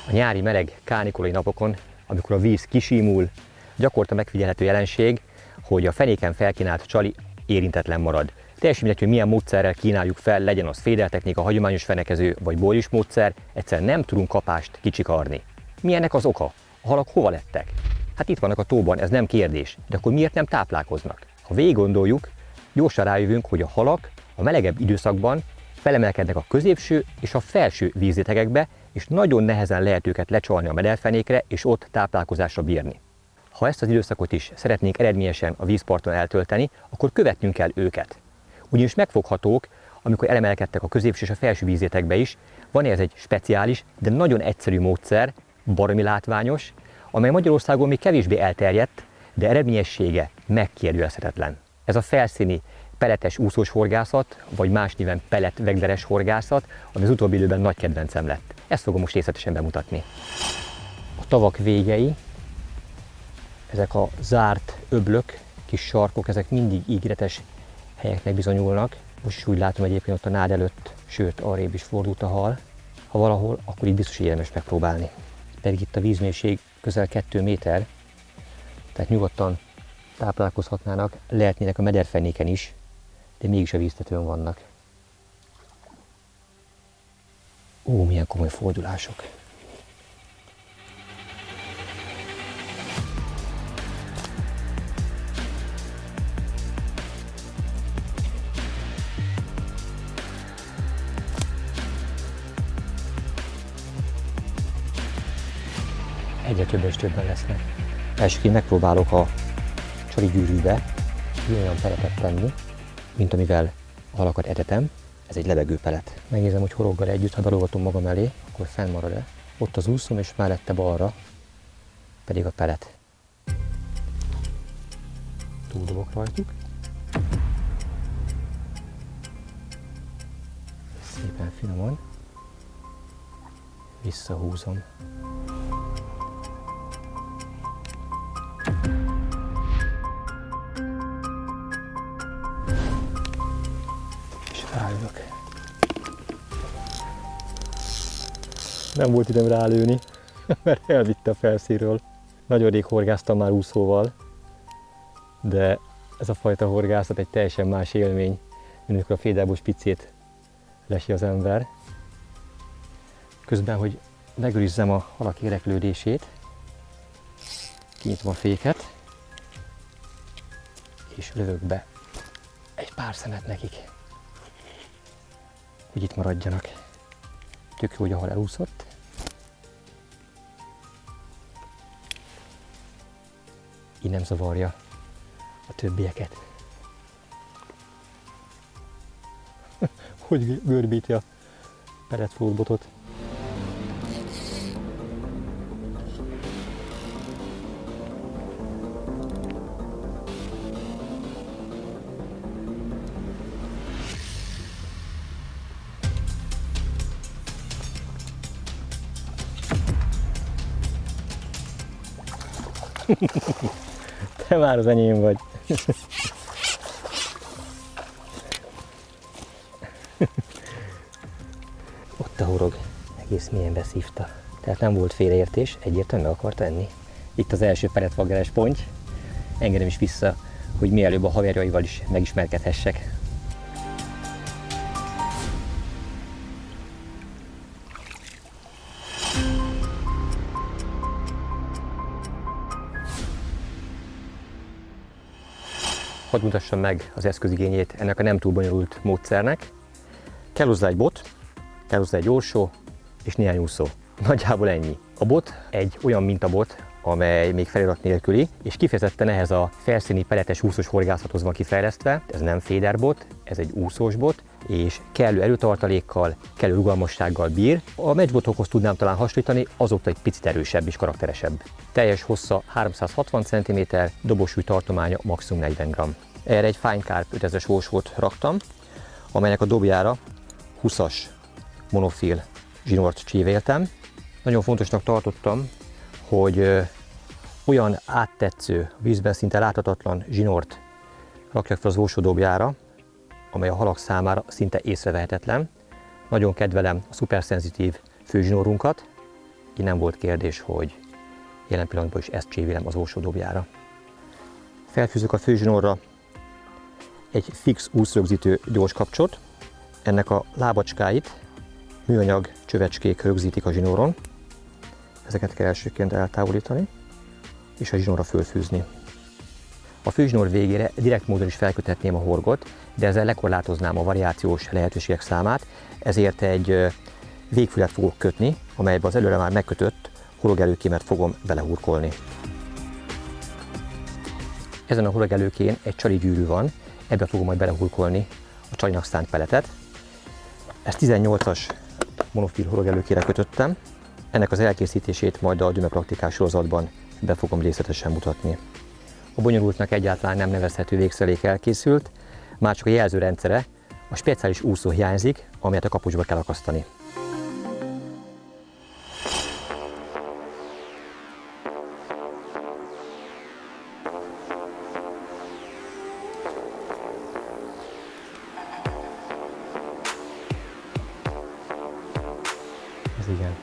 A nyári meleg kánikulai napokon, amikor a víz kisímul, gyakorta megfigyelhető jelenség, hogy a fenéken felkínált csali érintetlen marad. Teljesen mindegy, hogy milyen módszerrel kínáljuk fel, legyen az fédeltechnika, hagyományos fenekező vagy bójus módszer, egyszerűen nem tudunk kapást kicsikarni. Mi ennek az oka? A halak hova lettek? Hát itt vannak a tóban, ez nem kérdés, de akkor miért nem táplálkoznak? Ha végig gondoljuk, gyorsan rájövünk, hogy a halak a melegebb időszakban felemelkednek a középső és a felső vízrétegekbe, és nagyon nehezen lehet őket lecsalni a mederfenékre, és ott táplálkozásra bírni. Ha ezt az időszakot is szeretnénk eredményesen a vízparton eltölteni, akkor követnünk kell őket. Ugyanis megfoghatók, amikor elemelkedtek a középső és a felső vízrétegbe is. Van ez egy speciális, de nagyon egyszerű módszer, baromi látványos, amely Magyarországon még kevésbé elterjedt, de eredményessége megkérdőjelezhetetlen. Ez a felszíni peletes úszós horgászat, vagy más néven pellet-vegleres horgászat, ami az utóbbi időben nagy kedvencem lett. Ezt fogom most részletesen bemutatni. A tavak végei, ezek a zárt öblök, kis sarkok, ezek mindig ígéretes helyeknek bizonyulnak. Most is úgy látom egyébként ott a nád előtt, sőt arrébb is fordult a hal. Ha valahol, akkor itt biztos érdemes megpróbálni. Pedig itt a vízmélység közel 2 méter, tehát nyugodtan táplálkozhatnának, lehetnének a mederfenéken is, de mégis a víztetőn vannak. Ó, milyen komoly fordulások! Egyre többen és többen lesznek. Elsőként megpróbálok a csali gyűrűbe olyan peletet tenni, mint amivel a halakat etetem. Ez egy levegő pelet. Megnézem, hogy horoggal együtt, ha belogatom magam elé, akkor fenn marad-e. Ott az úszom, és mellette balra pedig a pelet. Túldobok rajtuk. Szépen finoman. Visszahúzom. Ráülök. Nem volt időm rálőni, mert elvitte a felszínről. Nagyon rég horgáztam már úszóval, de ez a fajta horgászat egy teljesen más élmény, mint amikor a fédelbos picét lesi az ember. Közben, hogy megőrizzem a halak érdeklődését, kinyitom a féket, és lövök be egy pár szemet nekik, hogy itt maradjanak. Tök jó, hogy a hal elúszott. Így nem zavarja a többieket. Hogy görbíti a pelletflótbotot. Te már az enyém vagy. Ott a horog, egész mélyen beszívta. Tehát nem volt félreértés, egyértelműen akart enni. Itt az első pelletvaggeres ponty. Engedem is vissza, hogy mielőbb a haverjaival is megismerkedhessek. Hadd mutassam meg az eszközigényét ennek a nem túl bonyolult módszernek. Kell hozzá egy bot, kell hozzá egy orsó és néhány úszó. Nagyjából ennyi. A bot egy olyan mintabot, amely még felirat nélküli, és kifejezetten ehhez a felszíni peletes úszós horgászathoz van kifejlesztve. Ez nem féderbot, ez egy úszós bot, és kellő erőtartalékkal, kellő rugalmassággal bír. A meccsbotokhoz tudnám talán hasonlítani, azóta egy picit erősebb és karakteresebb. Teljes hossza 360 cm, dobósúly tartománya maximum 40 g. Erre egy Fine Carp 5000-es orsót raktam, amelynek a dobjára 20-as monofil zsinort csíveltem. Nagyon fontosnak tartottam, hogy olyan áttetsző, vízben szinte láthatatlan zsinort rakjak fel az orsó dobjára, amely a halak számára szinte észrevehetetlen. Nagyon kedvelem a szuperszenzitív főzsinórunkat, így nem volt kérdés, hogy jelen pillanatban is ezt csévélem az orsódobjára. Felfűzök a főzsinórra egy fix úszrögzítő gyorskapcsot. Ennek a lábacskáit műanyag csövecskék rögzítik a zsinóron. Ezeket kell elsőként eltávolítani, és a zsinórra fölfűzni. A főzsinór végére direkt módon is felköthetném a horgot, de ezzel lekorlátoznám a variációs lehetőségek számát, ezért egy végfület fogok kötni, amelybe az előre már megkötött horogelőkémet fogom belehurkolni. Ezen a horogelőkén egy csali gyűrű van, ebbe fogom majd belehurkolni a csalinak szánt peletet. Ezt 18-as monofil horogelőkére kötöttem, ennek az elkészítését majd a Dühmepraktikák sorozatban be fogom részletesen mutatni. A bonyolultnak egyáltalán nem nevezhető végszerelék elkészült, már csak a jelzőrendszere, a speciális úszó hiányzik, amelyet a kapocsba kell akasztani. Ez igen.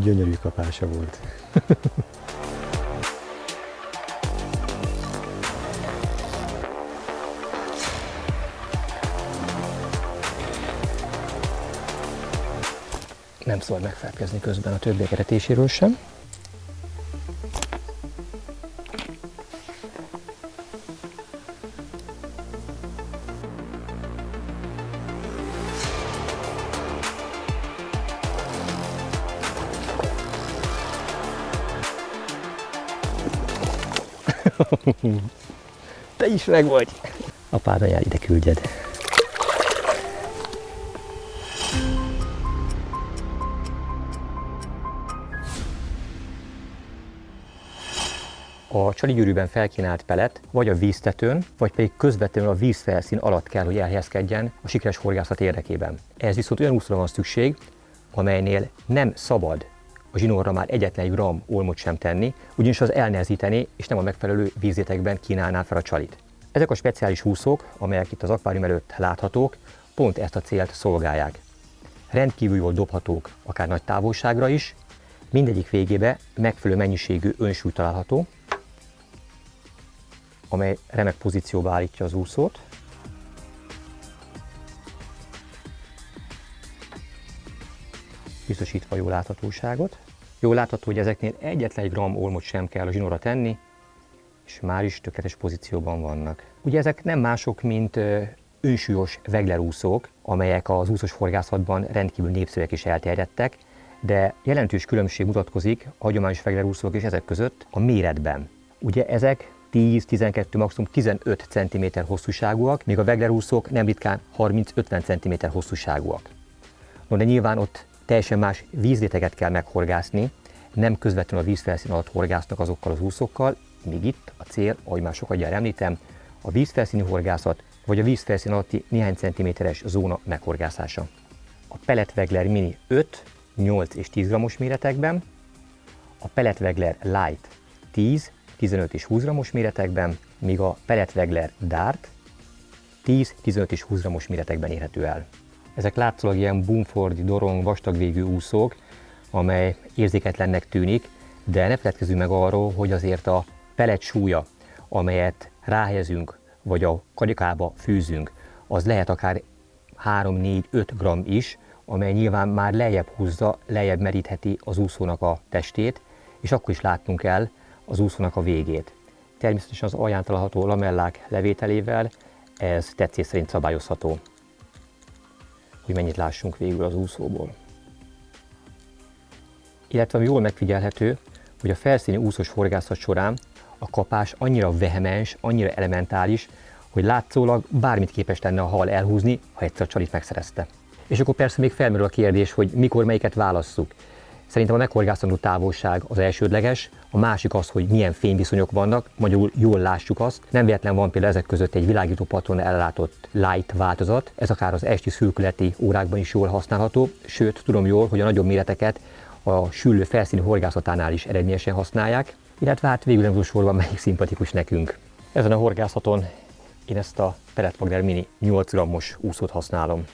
Gyönyörű kapása volt. Nem szabad megfelelkezni közben a többiek eretéséről sem. Te is meg vagy! Apád anyád ide küldjed. A csaligyűrűben felkínált pelet vagy a víztetőn, vagy pedig közvetlenül a vízfelszín alatt kell, hogy elhelyezkedjen a sikeres horgászat érdekében. Ez viszont olyan úszóra van szükség, amelynél nem szabad a zsinórra már egyetlen egy gram olmot sem tenni, ugyanis az elnehezítené és nem a megfelelő vízrétegben kínálná fel a csalit. Ezek a speciális úszók, amelyek itt az akvárium előtt láthatók, pont ezt a célt szolgálják. Rendkívül jól dobhatók akár nagy távolságra is, mindegyik végébe megfelelő mennyiségű önsúly található, amely remek pozícióba állítja az úszót. Biztosítva jó láthatóságot. Jól látható, hogy ezeknél egyetlen egy gram olmot sem kell a zsinórra tenni, és már is tökéletes pozícióban vannak. Ugye ezek nem mások, mint önsúlyos veglerúszók, amelyek az úszós horgászatban rendkívül népszerűek és elterjedtek, de jelentős különbség mutatkozik a hagyományos veglerúszók és ezek között a méretben. Ugye ezek 10-12, maximum 15 cm hosszúságúak, míg a veglerúszók nem ritkán 30-50 cm hosszúságúak. No, de nyilván ott teljesen más vízréteget kell meghorgászni, nem közvetlenül a vízfelszín alatt horgásznak azokkal az úszókkal, míg itt a cél, ahogy már sokadjára említem, a vízfelszíni horgászat vagy a vízfelszín alatti néhány centiméteres zóna meghorgászása. A Pellet-Wegler Mini 5, 8 és 10 g-os méretekben, a Pellet-Wegler Light 10, 15 és 20 g-os méretekben, míg a Pellet-Wegler Dart 10, 15 és 20 g-os méretekben érhető el. Ezek látszólag ilyen bumfordi, dorong, vastagvégű úszók, amely érzéketlennek tűnik, de ne feledkezzünk meg arról, hogy azért a pellet súlya, amelyet ráhelyezünk, vagy a karikába fűzünk, az lehet akár 3-4-5 g is, amely nyilván már lejjebb húzza, lejjebb merítheti az úszónak a testét, és akkor is látnunk kell az úszónak a végét. Természetesen az alján található lamellák levételével ez tetszés szerint szabályozható, hogy mennyit lássunk végül az úszóból. Illetve jól megfigyelhető, hogy a felszíni úszós horgászat során a kapás annyira vehemens, annyira elementális, hogy látszólag bármit képes lenne a hal elhúzni, ha egyszer a csalit megszerezte. És akkor persze még felmerül a kérdés, hogy mikor melyiket válasszuk. Szerintem a meghorgászandó távolság az elsődleges, a másik az, hogy milyen fényviszonyok vannak, magyarul jól lássuk azt. Nem véletlen van például ezek között egy világító patron ellátott light változat, ez akár az esti szürkületi órákban is jól használható, sőt tudom jól, hogy a nagyobb méreteket a süllő felszíni horgászatánál is eredményesen használják, illetve hát végül nem sorban melyik szimpatikus nekünk. Ezen a horgászaton én ezt a Pellet Wagner Mini 8 grammos úszót használom.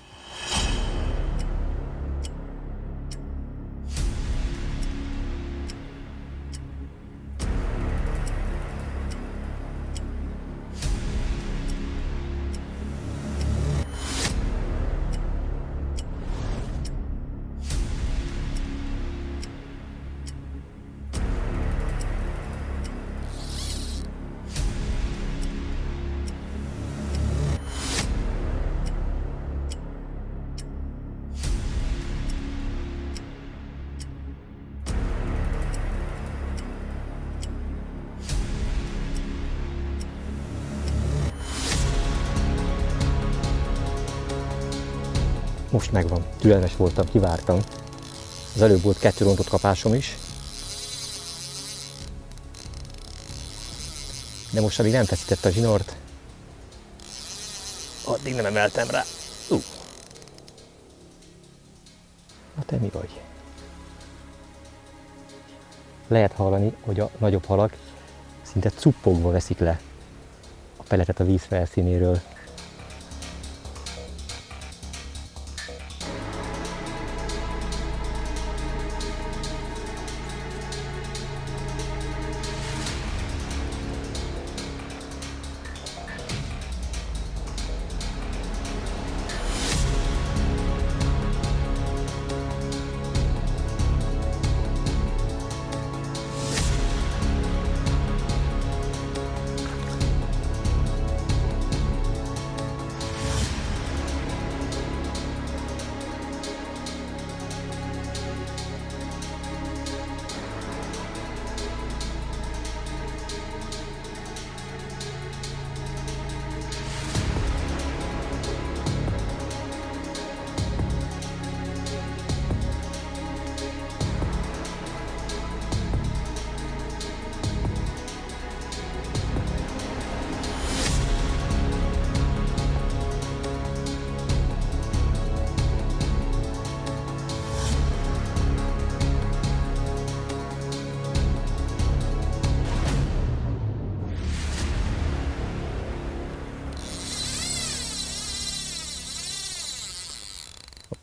Most megvan, türelmes voltam, kivártam. Az előbb volt 2 rontott kapásom is. De most, amíg nem feszített a zsinort, addig nem emeltem rá. Na te mi vagy? Lehet hallani, hogy a nagyobb halak szinte cuppogva veszik le a peletet a víz felszínéről.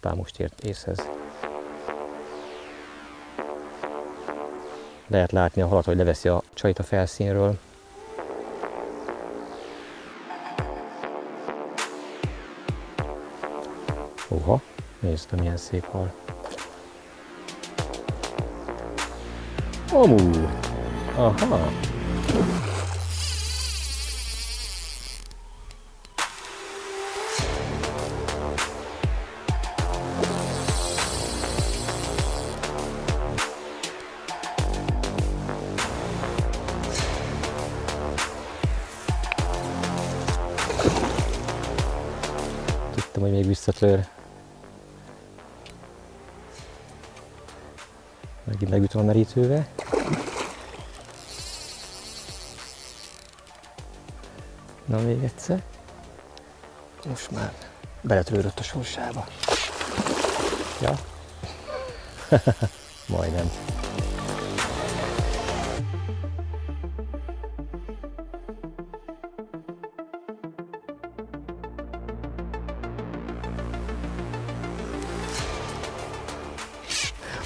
Hoppá, most ért észhez. Lehet látni a halat, hogy leveszi a csajt a felszínről. Oha, nézd, milyen szép hal. Amúgy! Aha! Hogy még visszatör. Megint megütöm a merítővel. Na még egyszer. Most már beletörődött a sorsába. Ja? Majdnem.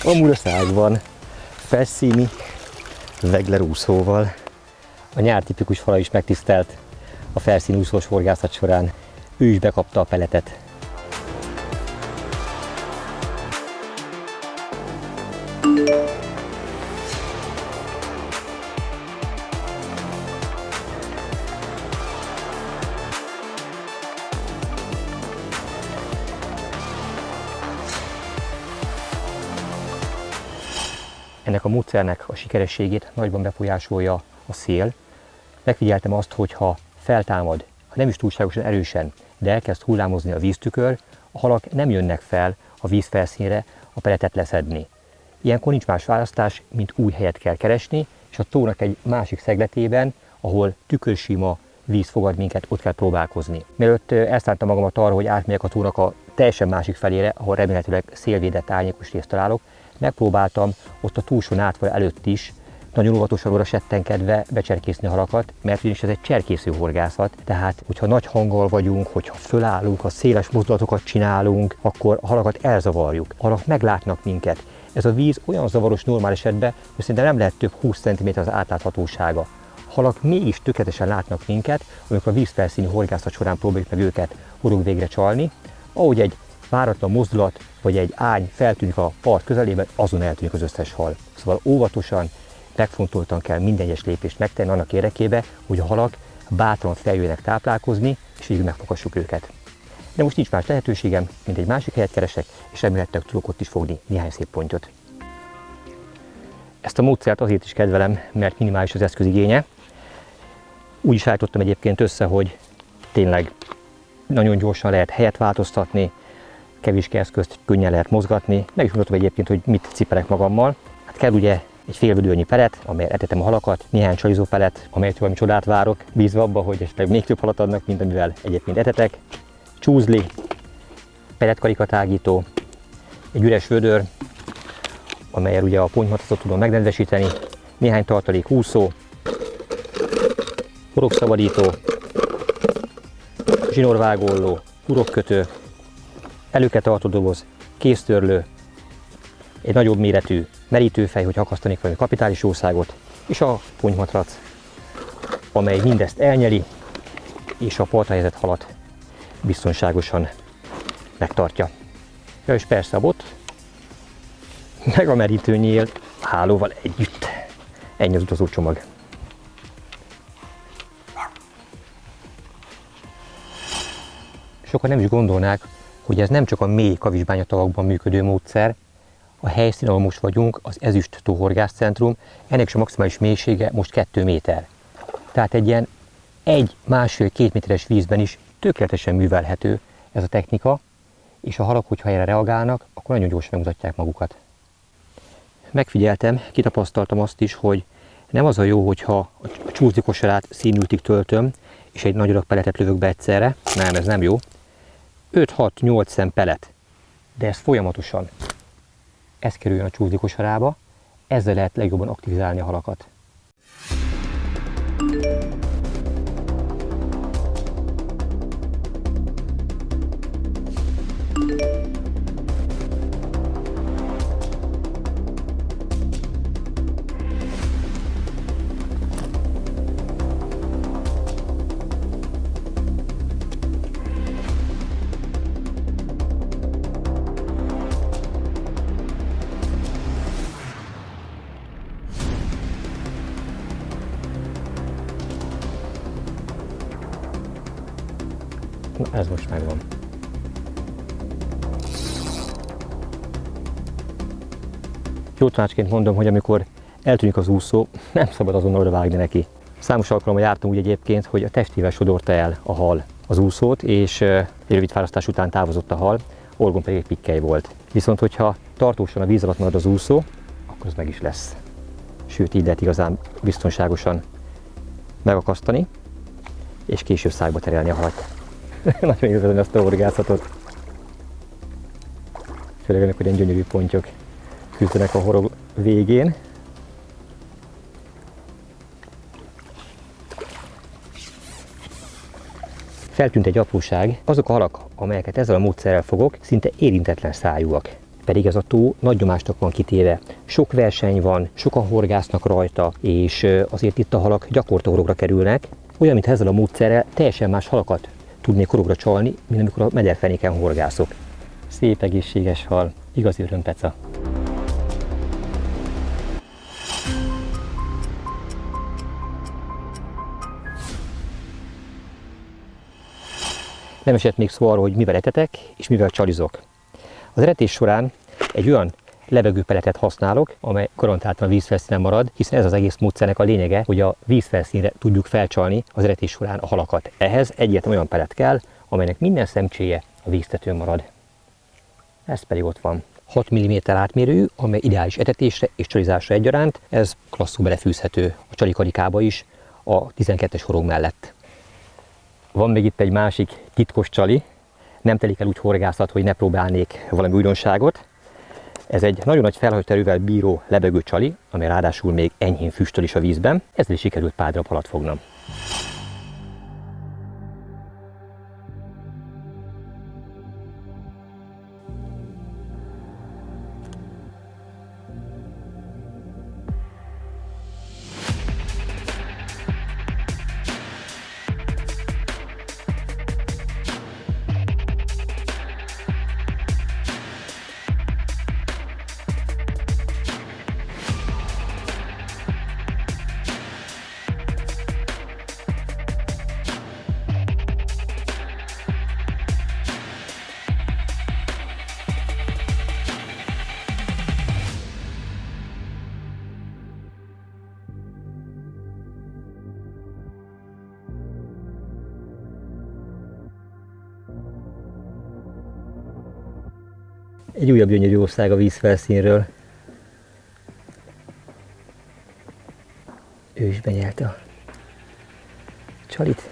A muraszágban felszíni Wagner úszóval. A nyár tipikus fala is megtisztelt a felszínúszós horgászat során. Ő is bekapta a peletet. Ennek a módszernek a sikerességét nagyban befolyásolja a szél. Megfigyeltem azt, hogy ha feltámad, ha nem is túlságosan erősen, de elkezd hullámozni a víztükör, a halak nem jönnek fel a víz felszínre a peletet leszedni. Ilyenkor nincs más választás, mint új helyet kell keresni, és a tónak egy másik szegletében, ahol tükörsima víz fogad minket, ott kell próbálkozni. Mielőtt elszántam magamat arra, hogy átmegyek a tónak a teljesen másik felére, ahol remélhetőleg szélvédett árnyékos részt találok, megpróbáltam ott a túlsó nátval előtt is nagyon óvatosan oda settenkedve becserkészni a halakat, mert ugyanis ez egy cserkésző horgászat, tehát hogyha nagy hanggal vagyunk, hogyha fölállunk, ha széles mozdulatokat csinálunk, akkor a halakat elzavarjuk. A halak meglátnak minket. Ez a víz olyan zavaros normál esetben, hogy szerintem nem lehet több 20 cm az átláthatósága. A halak mégis tökéletesen látnak minket, amikor a vízfelszíni horgászat során próbáljuk meg őket horog végre csalni. Ahogy egy váratlan mozdulat vagy egy ágy feltűnik a part közelében, azon eltűnik az összes hal. Szóval óvatosan, megfontoltan kell minden egyes lépést megtenni annak érdekében, hogy a halak bátran feljöjjenek táplálkozni, és végül megfogassuk őket. De most nincs más lehetőségem, mint egy másik helyet keresek, és remélhetőleg tudok ott is fogni néhány szép pontyot. Ezt a módszert azért is kedvelem, mert minimális az eszközigénye. Úgy is állítottam egyébként össze, hogy tényleg nagyon gyorsan lehet helyet változtatni, kevés eszközt könnyen lehet mozgatni. Meg is mutatom egyébként, hogy mit cipelek magammal. Hát kell ugye egy félvödörnyi pelet, amelyet etetem a halakat, néhány csalizó pelet, amelyet valami csodát várok, bízva abba, hogy esetleg még több halat adnak, mint amivel egyébként etetek, csúzli, peletkarikatágító, egy üres vödör, amellyel ugye a pontymatracot tudom megnedvesíteni, néhány tartalék úszó, horogszabadító, zsinórvágólló, urokkötő, előketartó doboz, kéztörlő, egy nagyobb méretű merítőfej, hogy akasztanék valami kapitális jószágot, és a pontymatrac, amely mindezt elnyeli, és a partra helyezett halat biztonságosan megtartja. Ja, és persze a bot, meg a merítőnyél hálóval együtt. Ennyi az utazó csomag. Sokan nem is gondolnák, hogy ez nem csak a mély kavicsbányatavakban működő módszer. A helyszín, ahol most vagyunk, az Ezüst tóhorgászcentrum, ennek is a maximális mélysége most 2 méter. Tehát egy ilyen 1,5-2 méteres vízben is tökéletesen művelhető ez a technika, és a halak, hogyha erre reagálnak, akkor nagyon gyorsan megmutatják magukat. Megfigyeltem, kitapasztaltam azt is, hogy nem az a jó, hogyha a csúszdi kosarát színültig töltöm, és egy nagy adag peletet lövök be egyszerre. Nem, ez nem jó. 5-6-8 szem pelet, de ez folyamatosan. Ez kerüljön a csúszdi kosarába, ezzel lehet legjobban aktivizálni a halakat. Na, ez most megvan. Jó tanácsként mondom, hogy amikor eltűnik az úszó, nem szabad azonnal odavágni neki. Számos alkalommal jártam úgy egyébként, hogy a testével sodorta el a hal az úszót, és egy rövid fárasztás után távozott a hal, orgon pedig egy pikkely volt. Viszont, hogyha tartósan a víz alatt marad az úszó, akkor az meg is lesz. Sőt, így lehet igazán biztonságosan megakasztani, és később szájba terelni a halat. Nagyon élvezem ezt a horgászatot. Főleg amikor ilyen gyönyörű pontyok küzdenek a horog végén. Feltűnt egy apróság, azok a halak, amelyeket ezzel a módszerrel fogok, szinte érintetlen szájúak. Pedig ez a tó nagy nyomásnak van kitéve. Sok verseny van, sokan horgásznak rajta, és azért itt a halak gyakorta horogra kerülnek. Olyan, mint ezzel a módszerrel teljesen más halakat tudnék horogra csalni, mint amikor a mederfenéken horgászok. Szép egészséges hal, igazi örömpeca. Nem esett még szó arról, hogy mivel etetek és mivel csalizok. Az etetés során egy olyan levegőpeletet használok, amely garantáltan a vízfelszínen marad, hiszen ez az egész módszernek a lényege, hogy a vízfelszínre tudjuk felcsalni az etetés során a halakat. Ehhez egyetlen olyan pelet kell, amelynek minden szemcséje a víztetőn marad. Ez pedig ott van. 6 mm átmérőjű, amely ideális etetésre és csalizásra egyaránt. Ez klasszul belefűzhető a csalikarikába is a 12-es horog mellett. Van még itt egy másik titkos csali. Nem telik el úgy horgászat, hogy ne próbálnék valami újdonságot. Ez egy nagyon nagy felhajtáserővel bíró lebegő csali, ami ráadásul még enyhén füstöl is a vízben. Ezzel is sikerült pár darab halat fognom. Egy újabb gyönyörű ország a vízfelszínről. Ő is benyelte a csalit.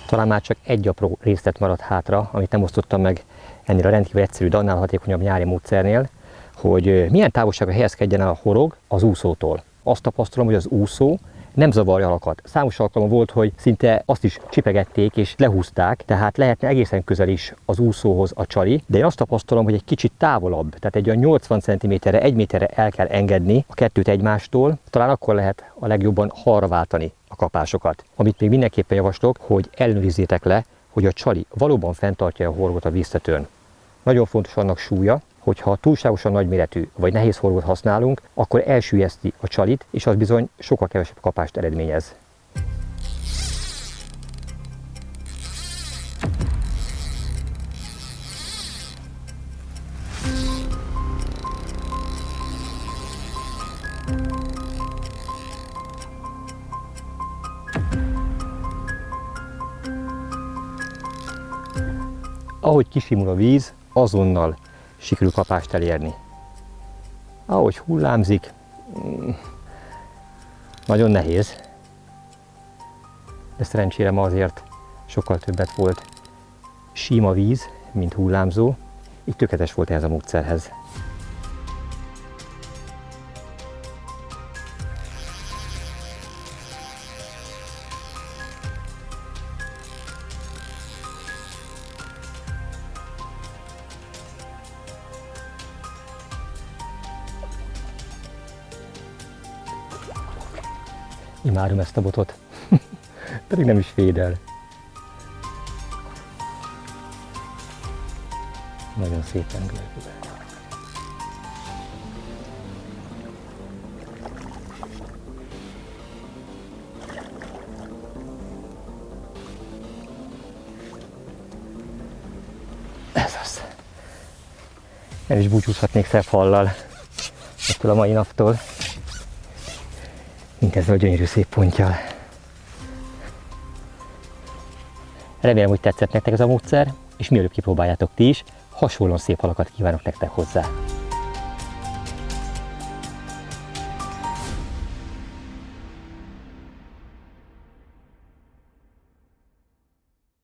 Talán már csak egy apró részlet maradt hátra, amit nem osztottam meg ennél a rendkívül egyszerű, de annál hatékonyabb nyári módszernél, hogy milyen távolságra helyezkedjen el a horog az úszótól. Azt tapasztalom, hogy az úszó nem zavarja a halakat. Számos alkalom volt, hogy szinte azt is csipegették és lehúzták, tehát lehetne egészen közel is az úszóhoz a csali, de én azt tapasztalom, hogy egy kicsit távolabb, tehát egy olyan 80 cm-re, 1 méterre el kell engedni a kettőt egymástól, talán akkor lehet a legjobban halra váltani a kapásokat. Amit még mindenképpen javaslok, hogy ellenőrizzétek le, hogy a csali valóban fenntartja a horogot a víztetőn. Nagyon fontos annak súlya, hogyha túlságosan nagyméretű vagy nehéz horgot használunk, akkor elsüllyeszti a csalit, és az bizony sokkal kevesebb kapást eredményez. Ahogy kisimul a víz, azonnal sikerül kapást elérni. Ahogy hullámzik, nagyon nehéz, de szerencsére ma azért sokkal többet volt sima víz, mint hullámzó, így tökéletes volt ehhez a módszerhez. Imádom ezt a botot, pedig nem is fédel. Nagyon szépen görbül. Ez az. El is búcsúzhatnék szebb hallal ettől a mai naptól, mint ezzel a gyönyörű szép ponttyal. Remélem, hogy tetszett nektek ez a módszer, és mielőbb kipróbáljátok ti is, hasonlóan szép halakat kívánok nektek hozzá.